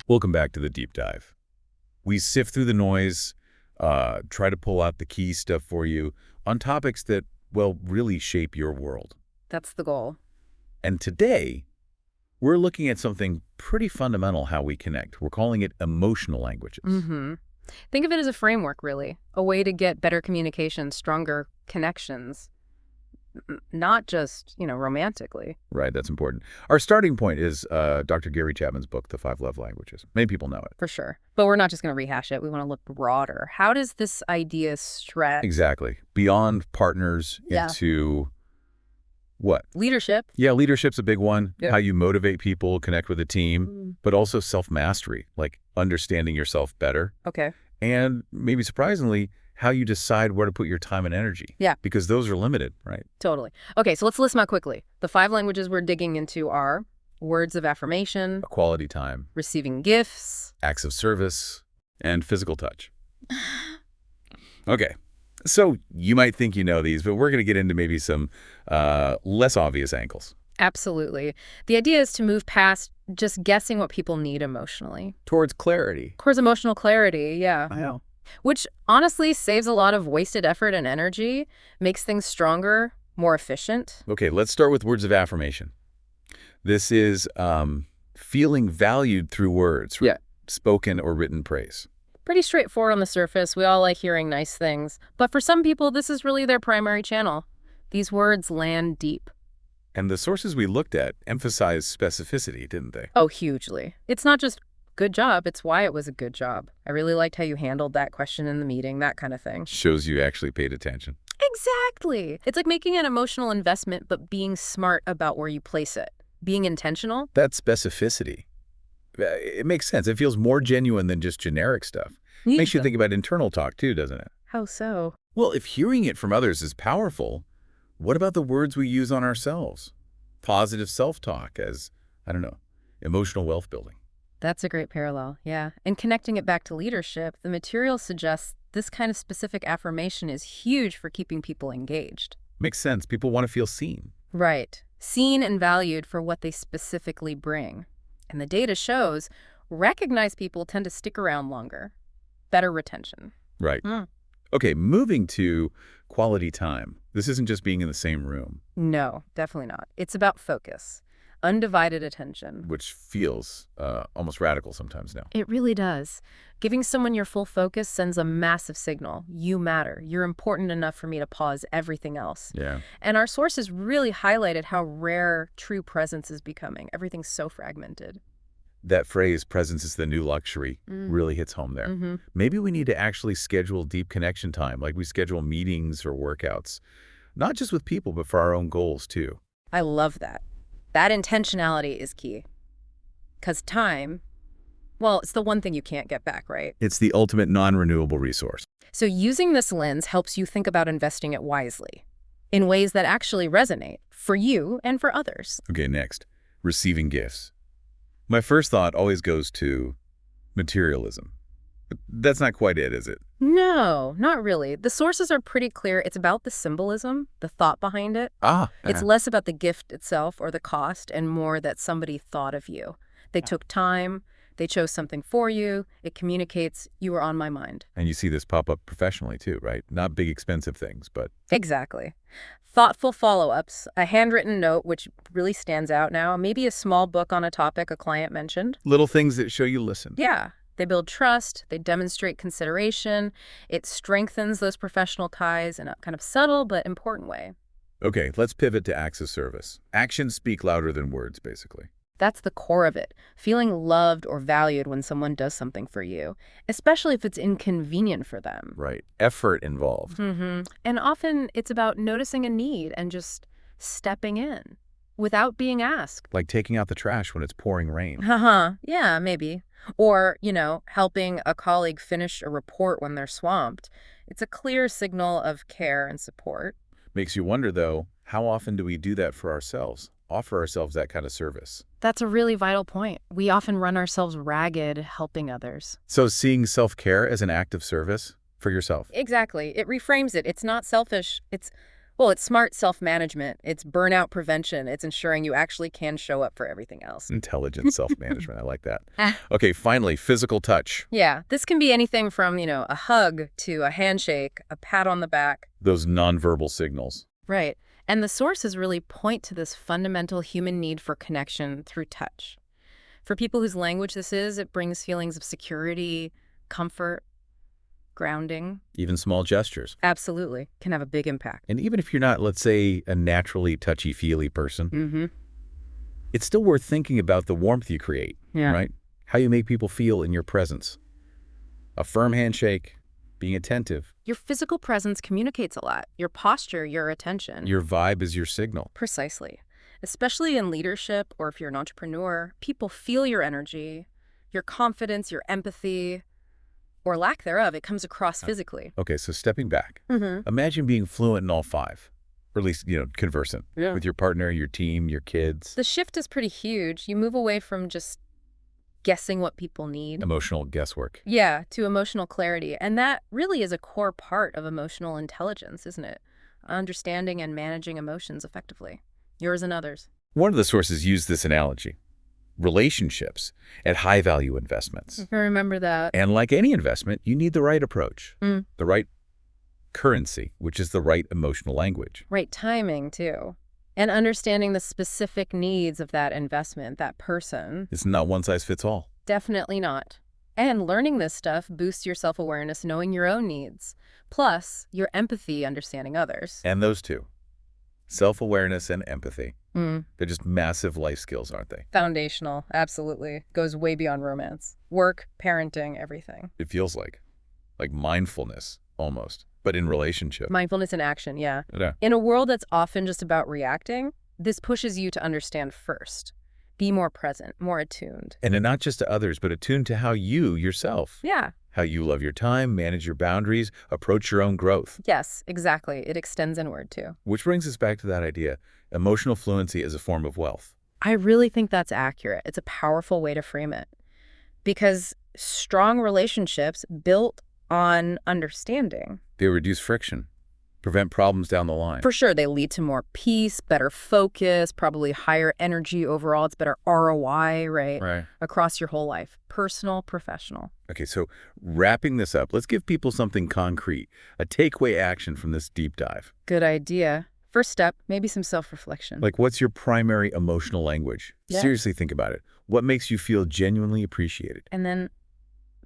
Welcome back to the deep dive. We sift through the noise, try to pull out the key stuff for you on topics that, well, really shape your world. That's the goal. And today, we're looking at something pretty fundamental how we connect. We're calling it emotional languages. Think of it as a framework, really. A way to get better communication, stronger connections. Not just, romantically. Right, that's important. Our starting point is Dr. Gary Chapman's book, The Five Love Languages. Many people know it. For sure. But we're not just going to rehash it. We want to look broader. How does this idea stretch? Exactly. Beyond partners into what? Leadership. Yeah, leadership's a big one. Yep. How you motivate people, connect with a team, but also self-mastery, like understanding yourself better. Okay. And maybe surprisingly, how you decide where to put your time and energy. Yeah. Because those are limited, right? Totally. Okay, so let's list them out quickly. The 5 languages we're digging into are words of affirmation, Quality time, receiving gifts, acts of service, and physical touch. Okay. So you might think you know these, but we're going to get into maybe some less obvious angles. Absolutely. The idea is to move past just guessing what people need emotionally. Towards clarity. Towards emotional clarity, yeah. I know. Which honestly saves a lot of wasted effort and energy, makes things stronger, more efficient. Okay, let's start with words of affirmation. This is feeling valued through words, right? Yeah. Spoken or written praise. Pretty straightforward on the surface. We all like hearing nice things. But for some people, this is really their primary channel. These words land deep. And the sources we looked at emphasized specificity, didn't they? Oh, hugely. It's not just good job, it's why it was a good job. I really liked how you handled that question in the meeting, that kind of thing. Shows you actually paid attention. Exactly. It's like making an emotional investment, but being smart about where you place it. Being intentional. That specificity. It makes sense. It feels more genuine than just generic stuff. Makes you think about internal talk too, doesn't it? How so? Well, if hearing it from others is powerful, what about the words we use on ourselves? Positive self-talk as, I don't know, emotional wealth building. That's a great parallel, yeah. And connecting it back to leadership, the material suggests this kind of specific affirmation is huge for keeping people engaged. Makes sense. People want to feel seen. Right. Seen and valued for what they specifically bring. And the data shows recognized people tend to stick around longer. Better retention. Right. Okay, moving to quality time. This isn't just being in the same room. No, definitely not. It's about focus. Undivided attention. Which feels almost radical sometimes now. It really does. Giving someone your full focus sends a massive signal. You matter. You're important enough for me to pause everything else. Yeah. And our sources really highlighted how rare true presence is becoming. Everything's so fragmented. That phrase, presence is the new luxury, really hits home there. Maybe we need to actually schedule deep connection time, like we schedule meetings or workouts, not just with people, but for our own goals too. I love that. That intentionality is key. Because time, well, it's the one thing you can't get back, right? It's the ultimate non-renewable resource. So using this lens helps you think about investing it wisely, in ways that actually resonate for you and for others. Okay, next, receiving gifts. My first thought always goes to materialism. But that's not quite it, is it? No, not really. The sources are pretty clear. It's about the symbolism, the thought behind it. It's less about the gift itself or the cost and more that somebody thought of you. They took time. They chose something for you. It communicates, you were on my mind. And you see this pop up professionally too, right? Not big expensive things, but... Exactly. Thoughtful follow-ups, a handwritten note, which really stands out now, maybe a small book on a topic a client mentioned. Little things that show you listen. Yeah. They build trust. They demonstrate consideration. It strengthens those professional ties in a kind of subtle but important way. Okay, let's pivot to acts of service. Actions speak louder than words, basically. That's the core of it, feeling loved or valued when someone does something for you, especially if it's inconvenient for them. Right. Effort involved. And often it's about noticing a need and just stepping in without being asked. Like taking out the trash when it's pouring rain. Yeah, maybe. Or, helping a colleague finish a report when they're swamped. It's a clear signal of care and support. Makes you wonder, though, how often do we do that for ourselves? Offer ourselves that kind of service? That's a really vital point. We often run ourselves ragged helping others. So seeing self-care as an act of service for yourself. Exactly. It reframes it. It's not selfish. It's Well, it's smart self-management. It's burnout prevention. It's ensuring you actually can show up for everything else. Intelligent self-management. I like that. Ah. Okay, finally, physical touch. Yeah, this can be anything from, a hug to a handshake, a pat on the back. Those nonverbal signals. Right. And the sources really point to this fundamental human need for connection through touch. For people whose language this is, it brings feelings of security, comfort, grounding. Even small gestures. Absolutely. Can have a big impact. And even if you're not, let's say, a naturally touchy-feely person, Mm-hmm. it's still worth thinking about the warmth you create, right? How you make people feel in your presence. A firm handshake, being attentive. Your physical presence communicates a lot. Your posture, your attention. Your vibe is your signal. Precisely. Especially in leadership or if you're an entrepreneur, people feel your energy, your confidence, your empathy, or lack thereof. It comes across physically. Okay, so stepping back. Mm-hmm. Imagine being fluent in all five, or at least, conversant with your partner, your team, your kids. The shift is pretty huge. You move away from just guessing what people need. Emotional guesswork. Yeah, to emotional clarity. And that really is a core part of emotional intelligence, isn't it? Understanding and managing emotions effectively. Yours and others. One of the sources used this analogy. Relationships and high-value investments. I remember that. And like any investment, you need the right approach, the right currency, which is the right emotional language. Right timing, too. And understanding the specific needs of that investment, that person. It's not one size fits all. Definitely not. And learning this stuff boosts your self-awareness, knowing your own needs. Plus, your empathy, understanding others. And those two, self-awareness and empathy, they're just massive life skills, aren't they? Foundational, absolutely. Goes way beyond romance. Work, parenting, everything. It feels like mindfulness, almost, but in relationship. Mindfulness in action, yeah. Yeah. In a world that's often just about reacting, this pushes you to understand first. Be more present, more attuned. And not just to others, but attuned to how you, yourself, how you love your time, manage your boundaries, approach your own growth. Yes, exactly. It extends inward, too. Which brings us back to that idea, emotional fluency is a form of wealth. I really think that's accurate. It's a powerful way to frame it. Because strong relationships built on understanding. They reduce friction, prevent problems down the line. For sure, they lead to more peace, better focus, probably higher energy overall. It's better ROI, right? Right. Across your whole life, personal, professional. Okay, so wrapping this up, let's give people something concrete, a takeaway action from this deep dive. Good idea. First step, maybe some self-reflection. Like, what's your primary emotional language? Yeah. Seriously think about it. What makes you feel genuinely appreciated? And then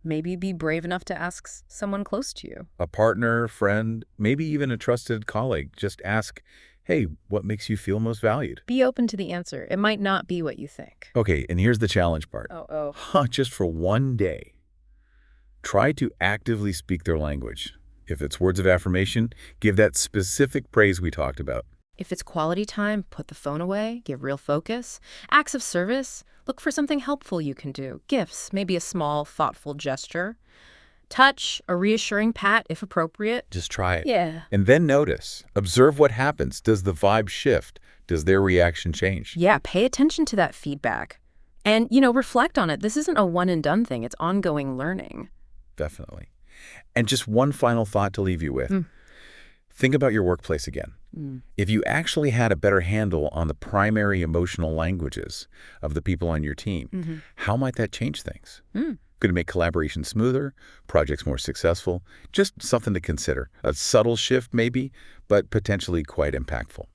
maybe be brave enough to ask someone close to you. A partner, friend, maybe even a trusted colleague. Just ask, hey, what makes you feel most valued? Be open to the answer. It might not be what you think. Okay, and here's the challenge part. Just for one day, try to actively speak their language. If it's words of affirmation, give that specific praise we talked about. If it's quality time, put the phone away, give real focus. Acts of service, look for something helpful you can do. Gifts, maybe a small, thoughtful gesture. Touch, a reassuring pat if appropriate. Just try it. Yeah. And then notice. Observe what happens. Does the vibe shift? Does their reaction change? Yeah, pay attention to that feedback. And, reflect on it. This isn't a one-and-done thing. It's ongoing learning. Definitely. And just one final thought to leave you with. Think about your workplace again. If you actually had a better handle on the primary emotional languages of the people on your team, how might that change things? Could it make collaboration smoother, projects more successful? Just something to consider. A subtle shift maybe, but potentially quite impactful.